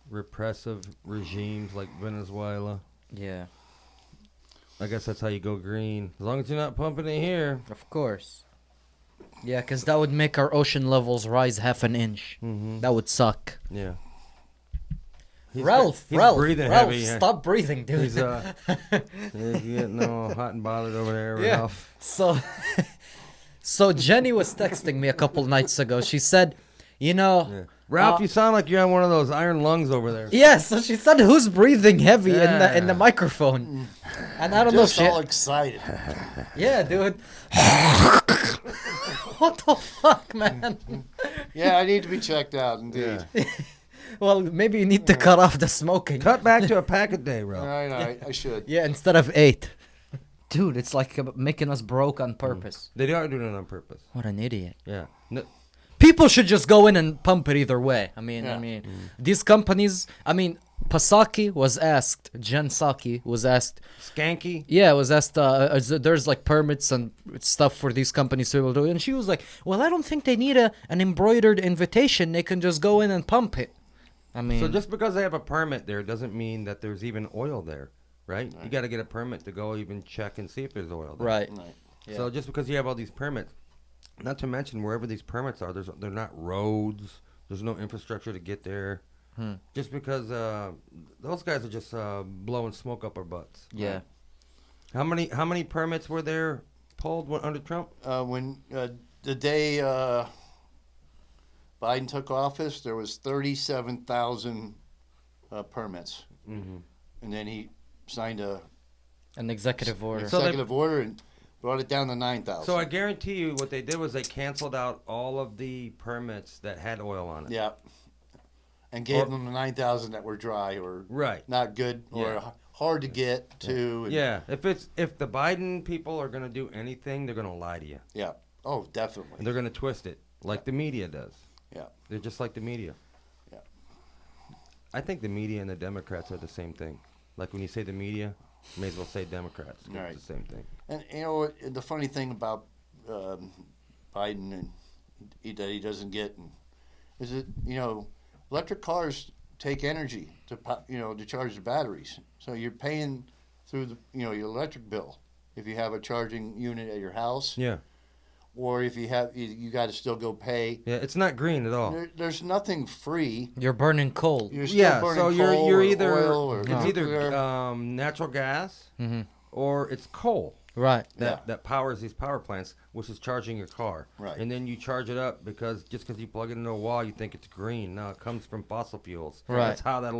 repressive regimes like Venezuela. Yeah, I guess that's how you go green. As long as you're not pumping it here. of course. Yeah, because that would make our ocean levels rise half an inch. Mm-hmm. That would suck. Yeah. Ralph, he's breathing heavy. stop breathing, dude. He's he's getting all hot and bothered over there, Yeah. Ralph. So, so Jenny was texting me a couple nights ago. She said, you know, Yeah. Ralph, you sound like you have one of those iron lungs over there. yeah. So she said, who's breathing heavy in the Yeah. microphone? And I don't know if Just she. all excited. Yeah, dude. What the fuck, man? Yeah, I need to be checked out, indeed. Yeah. Well, maybe you need to cut off the smoking. Cut back to a pack a day, All Ralph. right, I should. Yeah, instead of 8. Dude, it's like making us broke on purpose. They are doing it on purpose. What an idiot. Yeah. No, People should just go in and pump it either way. I mean, Yeah. these companies. I mean, Pasaki was asked. Jen Psaki was asked. Skanky. Yeah, was asked. There's like permits and stuff for these companies to do, and she was like, "Well, I don't think they need an embroidered invitation. They can just go in and pump it." I mean, So just because they have a permit there doesn't mean that there's even oil there, right? You got to get a permit to go even check and see if there's oil there. right? Right. Yeah. So just because you have all these permits, not to mention wherever these permits are, they're not roads. There's no infrastructure to get there. Just because those guys are just blowing smoke up our butts. Yeah. How many permits were there pulled under Trump? When the day Biden took office, there was 37,000 permits, Mm-hmm. and then he signed An executive order. So they- executive order and brought it down to 9,000. So I guarantee you, what they did was they canceled out all of the permits that had oil on it. Yeah. And gave Or- them the 9,000 that were dry or Right. not good or Yeah. hard to get to. and- Yeah. If the Biden people are gonna do anything, they're gonna lie to you. Yeah. Oh, definitely. And they're gonna twist it like the media does. Yeah. They're just like the media. Yeah. I think the media and the Democrats are the same thing. Like when you say the media, you may as well say Democrats. 'Cause Right. It's the same thing. And you know what? The funny thing about Biden and that he doesn't get is that electric cars take energy to charge the batteries. So you're paying through your electric bill if you have a charging unit at your house, Yeah. or if you have you got to still go pay. Yeah. It's not green at all. There's nothing free. You're burning coal. You're still Yeah. burning So you're coal you're or either oil or it's nuclear. either natural gas Mm-hmm. or it's coal. Right. That powers these power plants, which is charging your car. Right. And then you charge it up because you plug it into a wall, you think it's green. No, it comes from fossil fuels. Right. That's how that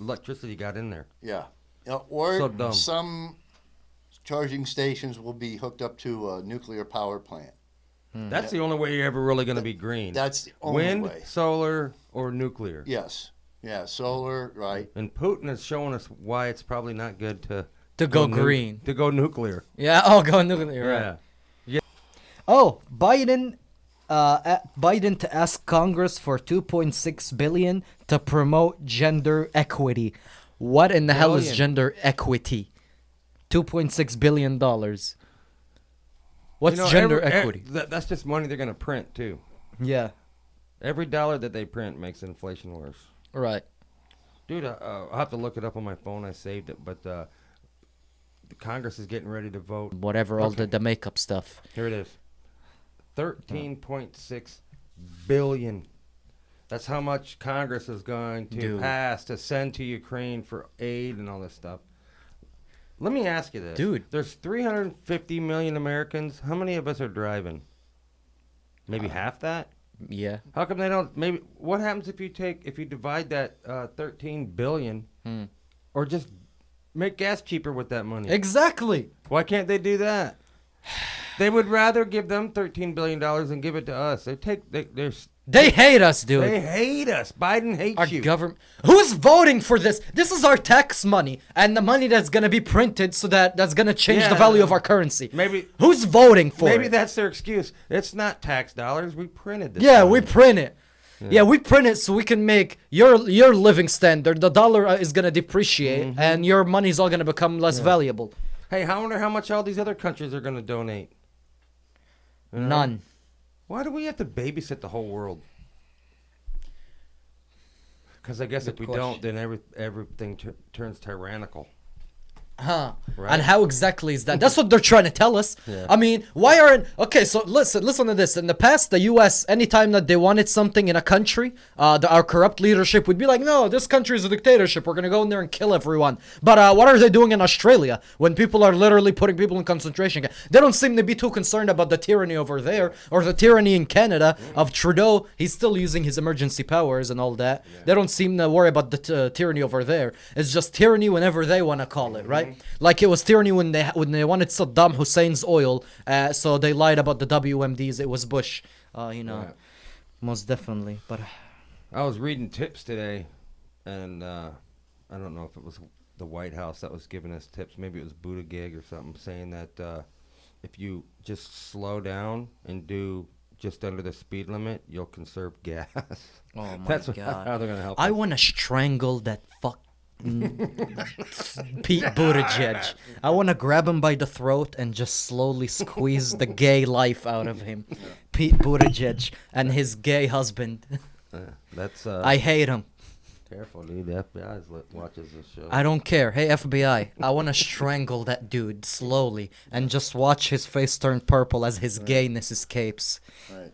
electricity got in there. Yeah. Or So dumb. some charging stations will be hooked up to a nuclear power plant. That's the only way you're ever really going to be green. That's the only Wind, way. solar, or nuclear. Yes. Yeah. Solar. Right. And Putin is showing us why it's probably not good to go nu- green. To go nuclear. Yeah. Oh, go nuclear. Right. Yeah. Oh, Biden to ask Congress for 2.6 billion to promote gender equity. What in the hell is Billion. gender equity? 2.6 billion dollars. What's You know, gender equity? That's just money they're going to print, too. Yeah. Every dollar that they print makes inflation worse. Right. Dude, I'll have to look it up on my phone. I saved it. But the Congress is getting ready to vote. Whatever, all Okay. the makeup stuff. Here it is. 13.6 billion. That's how much Congress is going to Dude. pass to send to Ukraine for aid and all this stuff. Let me ask you this. Dude. There's 350 million Americans. How many of us are driving? Maybe half that? Yeah. How come they don't? Maybe what happens if you divide that 13 billion or just make gas cheaper with that money? Exactly. Why can't they do that? They would rather give them $13 billion and give it to us. They hate us, dude. They hate us. Biden hates Our you. government. Who's voting for this? This is our tax money and the money that's gonna be printed, so that's gonna change the Yeah. value of our currency. Maybe Who's voting for maybe it? that's their excuse. It's not tax dollars. We printed this. Yeah, money. we print it. Yeah, we print it so we can make your living standard. The dollar is gonna depreciate, and your money's all gonna become less valuable. Hey, I wonder how much all these other countries are going to donate. You know? None. Why do we have to babysit the whole world? Because I guess Good if we question. don't, then everything turns tyrannical. Huh. Right. And how exactly is that? That's what they're trying to tell us. Yeah. I mean, why aren't... Okay, so listen to this. In the past, the U.S., anytime that they wanted something in a country, our corrupt leadership would be like, no, this country is a dictatorship. We're going to go in there and kill everyone. But what are they doing in Australia when people are literally putting people in concentration camps? They don't seem to be too concerned about the tyranny over there or the tyranny in Canada of Trudeau. He's still using his emergency powers and all that. They don't seem to worry about the tyranny over there. It's just tyranny whenever they want to call it, right? Like it was tyranny when they wanted Saddam Hussein's oil, so they lied about the WMDs. It was Bush, Right. most definitely. But I was reading tips today, and I don't know if it was the White House that was giving us tips. Maybe it was Buttigieg or something, saying that if you just slow down and do just under the speed limit, you'll conserve gas. oh my That's god, how they're gonna help. I us. want to strangle that fuck. Pete Buttigieg. I want to grab him by the throat and just slowly squeeze the gay life out of him. Pete Buttigieg and his gay husband. That's I hate him. careful, dude. The FBI watches this show. I don't care. Hey, FBI, I want to strangle that dude slowly and just watch his face turn purple as his gayness escapes. Right.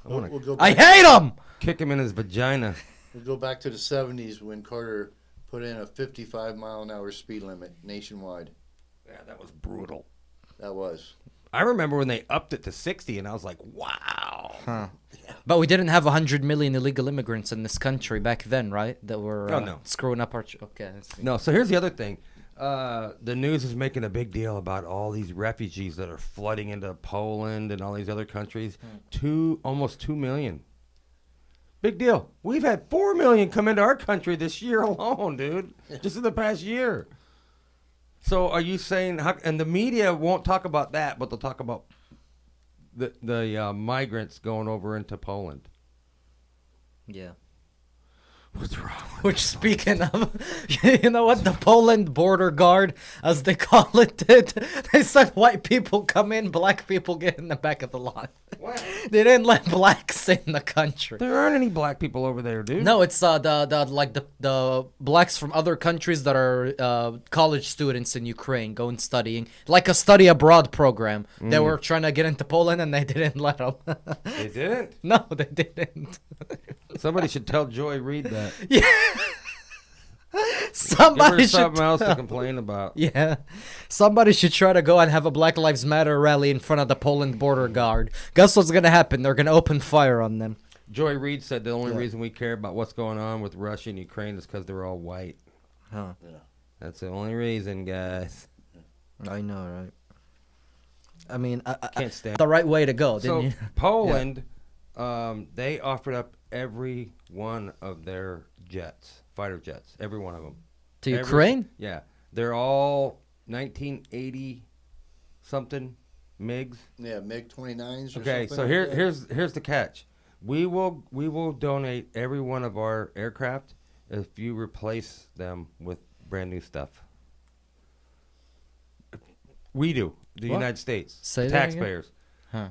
I wanna We'll go I back, hate him! kick him in his vagina. we'll go back to the 70s when Carter put in a 55-mile-an-hour speed limit nationwide. Yeah, that was brutal. That was. I remember when they upped it to 60, and I was like, wow. Huh. But we didn't have 100 million illegal immigrants in this country back then, right? That were Oh, no. screwing up our... okay. I see. No, so here's the other thing. The news is making a big deal about all these refugees that are flooding into Poland and all these other countries. Almost 2 million. Big deal. We've had 4 million come into our country this year alone, dude. Just in the past year. So are you saying, and the media won't talk about that, but they'll talk about the migrants going over into Poland. Yeah. What's wrong? Which, speaking of, you know what, the Poland border guard, as they call it, did. They said white people come in, black people get in the back of the line. What? They didn't let blacks in the country. There aren't any black people over there, dude. No, it's the blacks from other countries that are college students in Ukraine going studying, like a study abroad program. They were trying to get into Poland and they didn't let them. They didn't. No, they didn't. Somebody should tell Joy Reid that. Yeah. Give Somebody her should. something else to complain about. Yeah. Somebody should try to go and have a Black Lives Matter rally in front of the Poland border guard. Guess what's gonna happen? They're gonna open fire on them. Joy Reid said the only reason we care about what's going on with Russia and Ukraine is because they're all white. Huh. That's the only reason, guys. I know, right? I mean, I Can't stand. the right way to go, didn't So you? Poland, they offered up every one of their jets, fighter jets, every one of them. To Ukraine? Yeah, they're all 1980 something MiGs. Yeah, MiG-29s or Okay, something. so like that. here's the catch. We will donate every one of our aircraft if you replace them with brand new stuff. We do, the What? United States, Say that again? taxpayers. Huh.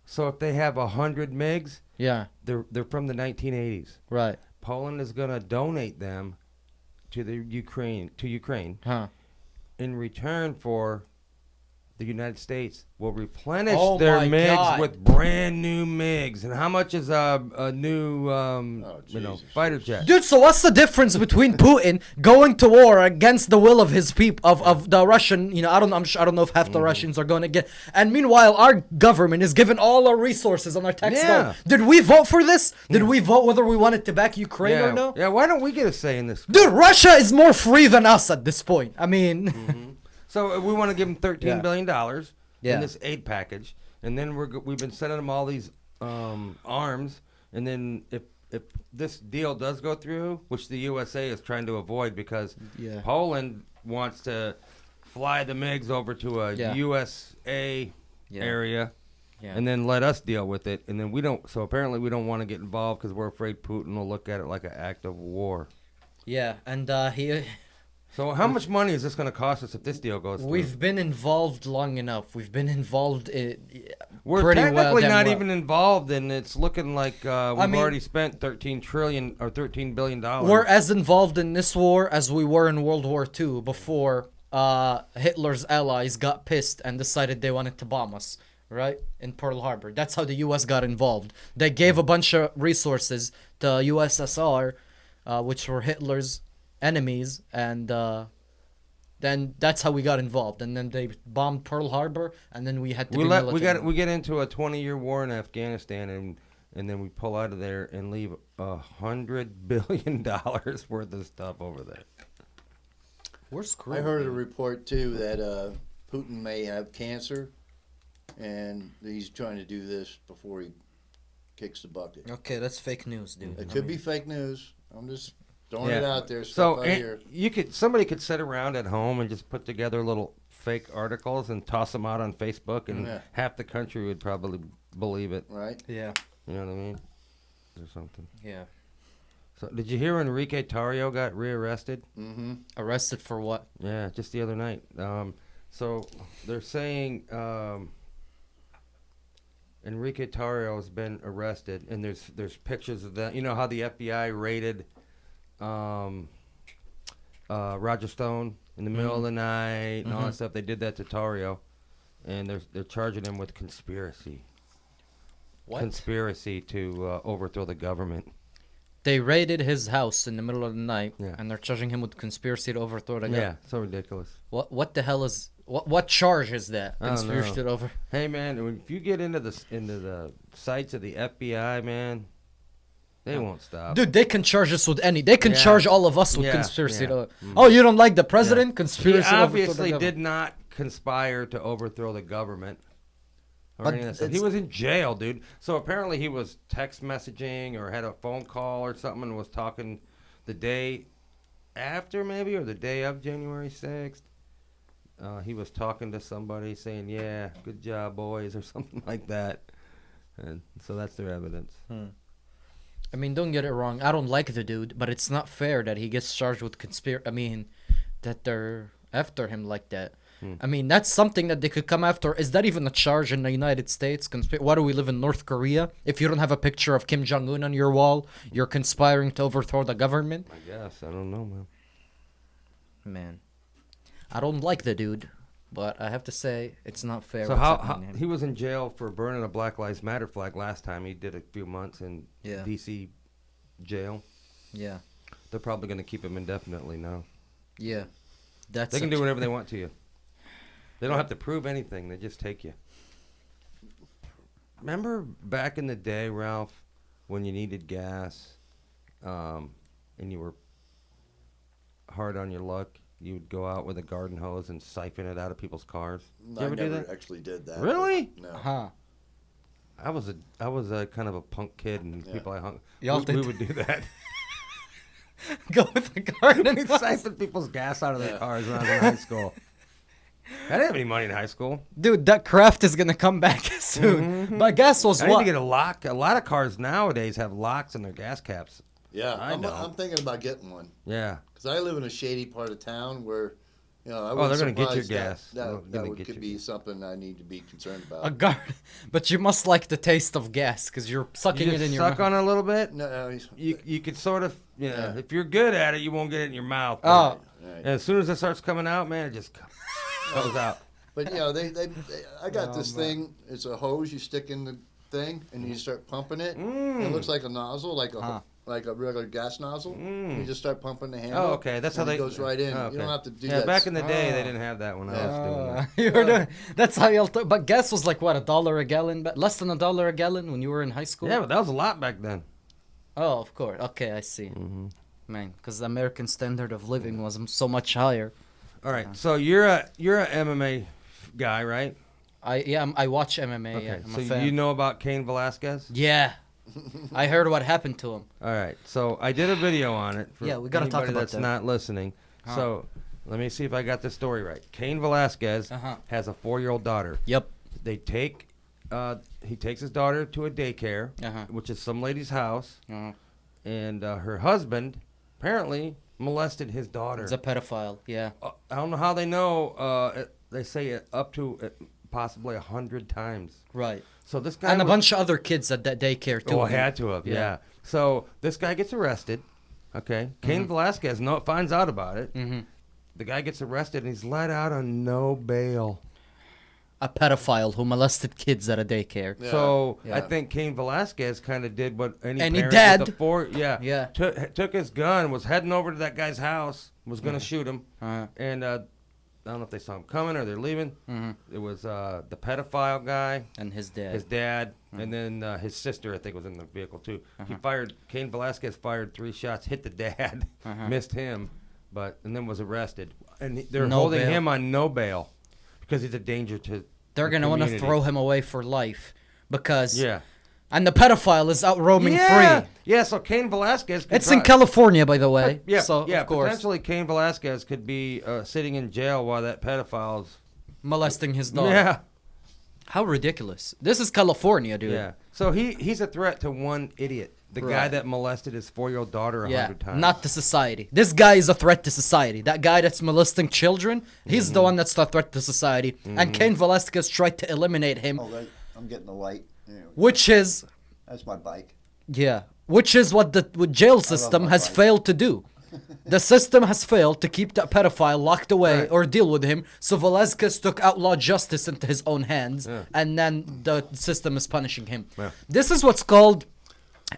So if they have 100 MiGs, Yeah. they're from the 1980s. Right. Poland is gonna donate them to Ukraine Huh. in return for the United States will replenish Oh their my MiGs God. with brand new MiGs. And how much is a new Jesus. fighter jet? Dude, so what's the difference between Putin going to war against the will of his people, of the Russian, I don't know if half the Russians are going to get, and meanwhile our government is given all our resources on our tax Yeah. dollar. Did we vote for this? Did we vote whether we wanted to back Ukraine or no? Yeah, why don't we get a say in this? Dude, Russia is more free than us at this point. I mean, So we want to give them $13 billion dollars Yeah. in this aid package, and then we've been sending them all these arms, and then if this deal does go through, which the USA is trying to avoid because Yeah. Poland wants to fly the MiGs over to a Yeah. USA Yeah. area, Yeah. and then let us deal with it, and then we don't. So apparently we don't want to get involved because we're afraid Putin will look at it like an act of war. yeah, and So how much money is this going to cost us if this deal goes through? We've been involved long enough. We've been involved We're pretty technically damn not well. even involved, and it's looking like we've mean- already spent $13 billion. We're as involved in this war as we were in World War II before Hitler's allies got pissed and decided they wanted to bomb us, right? In Pearl Harbor. That's how the U.S. got involved. They gave a bunch of resources to USSR, which were Hitler's enemies, and then that's how we got involved. And then they bombed Pearl Harbor, and then we had to we get into a 20-year war in Afghanistan, and then we pull out of there and leave $100 billion worth of stuff over there. We're screwed. I heard a report too that Putin may have cancer, and he's trying to do this before he kicks the bucket. Okay, that's fake news, dude. It could be fake news. I'm just throwing Yeah. it out there. So Stuff out here. somebody could sit around at home and just put together little fake articles and toss them out on Facebook, and Yeah. half the country would probably believe it. Right? Yeah, You know what I mean? Or something. yeah. So did you hear Enrique Tarrio got rearrested? Mm-hmm. Arrested for what? Yeah, just the other night. So they're saying Enrique Tarrio has been arrested, and there's pictures of that. You know how the FBI raided Roger Stone in the middle of the night and all that stuff. They did that to Tarrio, and they're charging him with conspiracy. What? Conspiracy to overthrow the government. They raided his house in the middle of the night, Yeah. and they're charging him with conspiracy to overthrow the Yeah, government. so ridiculous. What the hell is what charge is that? I don't Conspiracy know. to over. Hey man, if you get into the sites of the FBI, man, they won't stop. Dude, they can charge us with any. They can Yeah. charge all of us with Yeah, conspiracy yeah. to. Oh, you don't like the president? He Conspiracy. to overthrow the obviously government. did not conspire to overthrow the government. Or But any of that stuff. He it's- was in jail, dude. So apparently he was text messaging or had a phone call or something and was talking the day after, maybe, or the day of January 6th. He was talking to somebody saying, "Yeah, good job, boys," or something like that. And so that's their evidence. I mean, don't get it wrong. I don't like the dude, but it's not fair that he gets charged with conspiracy. I mean, that they're after him like that. I mean, that's something that they could come after. Is that even a charge in the United States? Why do we live in North Korea? If you don't have a picture of Kim Jong-un on your wall, you're conspiring to overthrow the government? I guess. I don't know, man. Man, I don't like the dude, but I have to say, it's not fair. So what's how happening to him. he was in jail for burning a Black Lives Matter flag last time. He did a few months in Yeah. D.C. jail. Yeah, They're probably going to keep him indefinitely now. yeah. That's They can a- do whatever they want to you. They don't have to prove anything. They just take you. Remember back in the day, Ralph, when you needed gas, and you were hard on your luck, you would go out with a garden hose and siphon it out of people's cars. Did you I ever do never that? actually did that. Really? No. Huh. I was a kind of a punk kid, and Yeah. people I hung. Y'all we did- would do that. Go with the garden. We'd siphon people's gas out of their cars when I was in high school. I didn't have any money in high school. Dude, that craft is gonna come back soon. But gas was I need what? to get a lock. A lot of cars nowadays have locks in their gas caps. Yeah, I I'm don't. thinking about getting one Yeah. because I live in a shady part of town where, you know, I Oh, they're was gonna get your surprised gas. They're That, gonna that get could you. be something I need to be concerned A about. garden. But you must like the taste of gas because you're sucking You it in just your suck mouth. on it a little bit. No, You could sort of, Yeah. if you're good at it, you won't get it in your mouth. Oh. right. And as soon as it starts coming out, man, it just comes out. But you know, I got this thing. It's a hose you stick in the thing, and you start pumping it. And it looks like a nozzle, like a regular gas nozzle. You just start pumping the handle. Oh, okay. That's how and they it goes right in. Oh, okay. You don't have to do Yeah, that. back in the day, Oh. they didn't have that when I was Yeah. doing that. You were doing, that's how you'll. But gas was like what, $1 a gallon? But less than $1 a gallon when you were in high school. Yeah, but that was a lot back then. Oh, of course. Okay, I see. Man, because the American standard of living was so much higher. All right, so you're a MMA guy, right? I watch MMA. Okay, Yeah, I'm so a fan. you know about Cain Velasquez? Yeah, I heard what happened to him. All right, so I did a video on it. For Yeah, we gotta talk anybody about that's that. not listening. Huh. So let me see if I got the story right. Cain Velasquez Uh-huh. has a 4-year-old daughter. Yep. They take, he takes his daughter to a daycare, Uh-huh. which is some lady's house, Uh-huh. and her husband apparently molested his daughter. He's a pedophile. Yeah. I don't know how they know. They say it up to possibly 100 times. Right. So this guy And a was- bunch of other kids at that daycare too. Oh, had to have, Yeah. yeah. So this guy gets arrested. Okay, Cain Velasquez finds out about it. Mm-hmm. The guy gets arrested and he's let out on no bail. A pedophile who molested kids at a daycare. Yeah. So Yeah. I think Cain Velasquez kind of did what any Any parent dad. with a Yeah. took his gun, was heading over to that guy's house, was gonna shoot him, Uh-huh. and I don't know if they saw him coming or they're leaving. Mhm. It was the pedophile guy, And his dad. his dad, and then his sister, I think, was in the vehicle too. He fired. Cain Velasquez fired 3 shots, hit the dad, missed him, and then was arrested. And they're No holding bail. him on no bail because he's a danger to. They're the gonna want to community. throw him away for life because Yeah. and the pedophile is out roaming Yeah. free. Yeah. So Cain Velasquez. could It's in pro- California, by the way. Yeah. So yeah. of course, Potentially, Cain Velasquez could be sitting in jail while that pedophile's. molesting his daughter. Yeah. How ridiculous! This is California, dude. Yeah. So he's a threat to one idiot, the guy Right. that molested his 4-year-old daughter 100 times. Not to society. This guy is a threat to society. That guy that's molesting children, he's the one that's the threat to society. And Cain Velasquez tried to eliminate him, Oh, I'm getting the light. Anyway, which is that's my bike. which is what the jail system my has bike. failed to do. The system has failed to keep that pedophile locked away Right. or deal with him. So Velasquez took outlaw justice into his own hands, Yeah. and then the system is punishing him. Yeah. This is what's called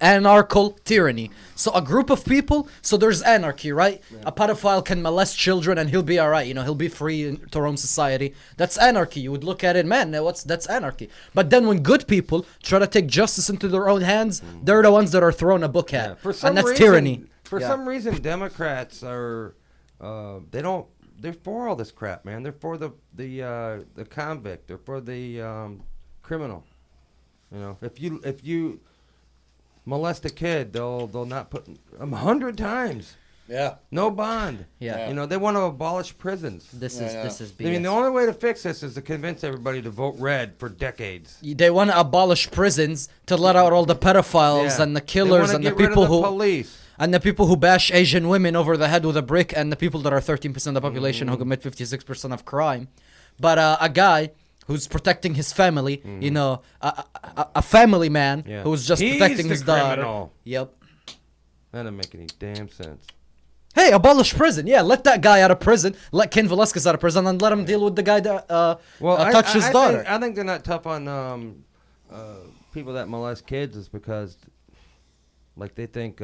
anarchal tyranny. So a group of people, so there's anarchy, right? A pedophile can molest children and he'll be all right, he'll be free to roam society. That's anarchy. You would look at it, man, that's anarchy. But then when good people try to take justice into their own hands, they're the ones that are thrown a book at. Yeah, for some And that's reason, tyranny. For Yeah. some reason, Democrats are they're for all this crap, man. They're for the convict. They're for the criminal. You know, if you molest a kid, they'll not put 100 times. Yeah. No bond. Yeah. You know, they want to abolish prisons. This Yeah, is yeah. this is I mean, BS. the only way to fix this is to convince everybody to vote red for decades. They want to abolish prisons to let out all the pedophiles Yeah. and the They killers wanna and the get rid of people the who police. and the people who bash Asian women over the head with a brick, and the people that are 13% of the population who commit 56% of crime. But a guy who's protecting his family, a family man Yeah. who's just He's protecting the his daughter. criminal. Yep. That doesn't make any damn sense. Hey, abolish prison. Yeah, let that guy out of prison. Let Ken Velasquez out of prison, and let him deal with the guy that touched his daughter. I think they're not tough on people that molest kids is because, like, they think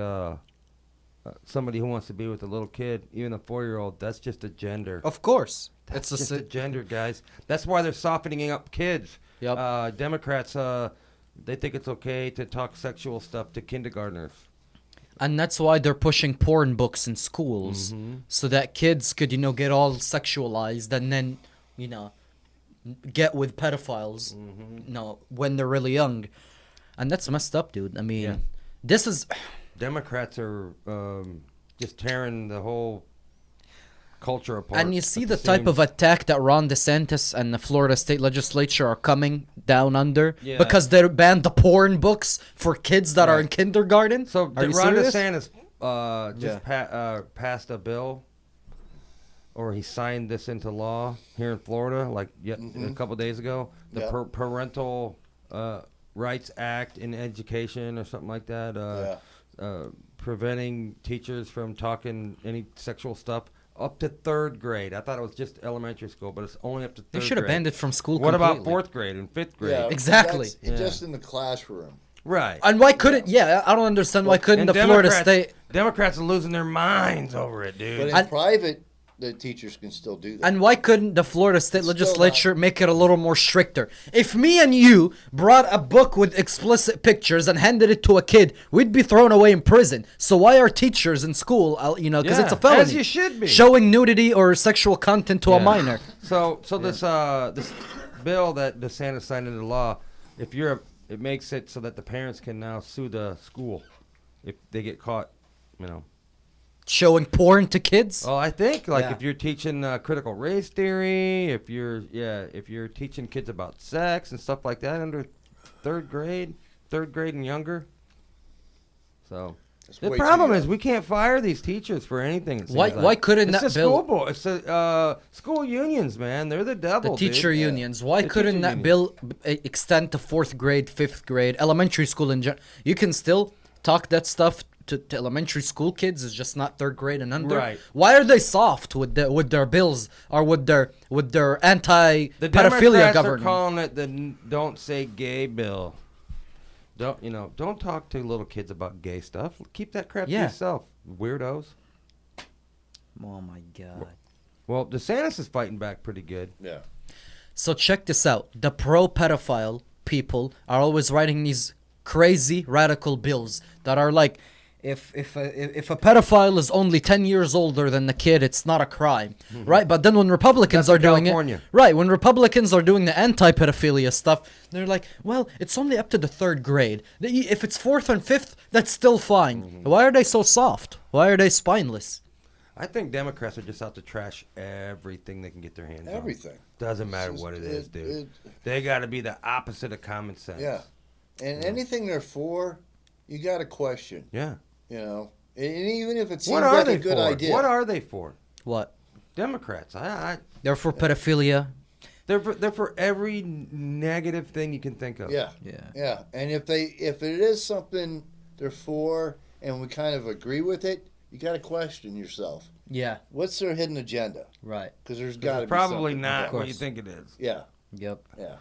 somebody who wants to be with a little kid, even a 4-year-old, that's just a gender. Of course, That's it's just a a gender, guys. That's why they're softening up kids. Yep. Democrats, they think it's okay to talk sexual stuff to kindergartners. and that's why they're pushing porn books in schools, so that kids could get all sexualized and then get with pedophiles when they're really young, and that's messed up, dude. I mean, Yeah. this is Democrats are just tearing the whole culture apart. and you see at the type seams. of attack that Ron DeSantis and the Florida State Legislature are coming down under Yeah. because they banned the porn books for kids that are Right. in kindergarten. So are you Ron serious? DeSantis Yeah. passed a bill, or he signed this into law here in Florida, like a couple days ago. The Yeah. Parental Rights Act in education, or something like that. Preventing teachers from talking any sexual stuff up to 3rd grade. I thought it was just elementary school, but it's only up to 3rd They grade. should have banned it from school. What about completely. 4th grade and 5th grade? Yeah. Exactly. That's Yeah. just in the classroom. Right. And why couldn't? Yeah, I don't understand why couldn't And the Florida Democrats- State Democrats are losing their minds over it, dude. But in And- private, the teachers can still do that. and why couldn't the Florida State It's still Legislature make it a little more stricter? If me and you brought a book with explicit pictures and handed it to a kid, we'd be thrown away in prison. So why are teachers in school? Because it's a Yeah, felony. as you should be. Showing nudity or sexual content to a Yeah. minor. So this bill that DeSantis signed into law, it makes it so that the parents can now sue the school if they get caught, Showing porn to kids. Well, I think Yeah. if you're teaching critical race theory, if you're teaching kids about sex and stuff like that under 3rd grade and younger. So It's The way too problem young. is we can't fire these teachers for anything. it seems Why- like. why couldn't it's that the bill- school board? It's the school unions, man. They're the devil. The teacher dude. unions. Why The couldn't teacher that bill extend to 4th grade, 5th grade, elementary school in general? You can still talk that stuff to elementary school kids. It's just not 3rd grade and under. Right. Why are they soft with their bills or with their The anti-pedophilia Democrats are government? calling it the "Don't Say Gay" bill. Don't talk to little kids about gay stuff. Keep that crap Yeah. to yourself, weirdos. Oh my god. Well, DeSantis is fighting back pretty good. Yeah. So check this out. The pro-pedophile people are always writing these crazy radical bills that are like, if a pedophile is only 10 years older than the kid, it's not a crime, right? But then when Republicans That's are in doing California. it, right? When Republicans are doing the anti-pedophilia stuff, they're like, well, it's only up to the 3rd grade. If it's 4th and 5th, that's still fine. Why are they so soft? Why are they spineless? I think Democrats are just out to trash everything they can get their hands on. Everything. Doesn't matter It's what it just- is, dude. They got to be the opposite of common sense. Yeah. And anything they're for, you got to question. Yeah. You know, and even if it seems What are like they a good for? idea. What are they for? What? Democrats. They're for pedophilia. They're for every negative thing you can think of. Yeah. Yeah. Yeah. And if it is something they're for and we kind of agree with it, you got to question yourself. Yeah. What's their hidden agenda? Right. Because there's got to It's be probably something. not Of what you course. think it is. Yeah. Yep. Yeah.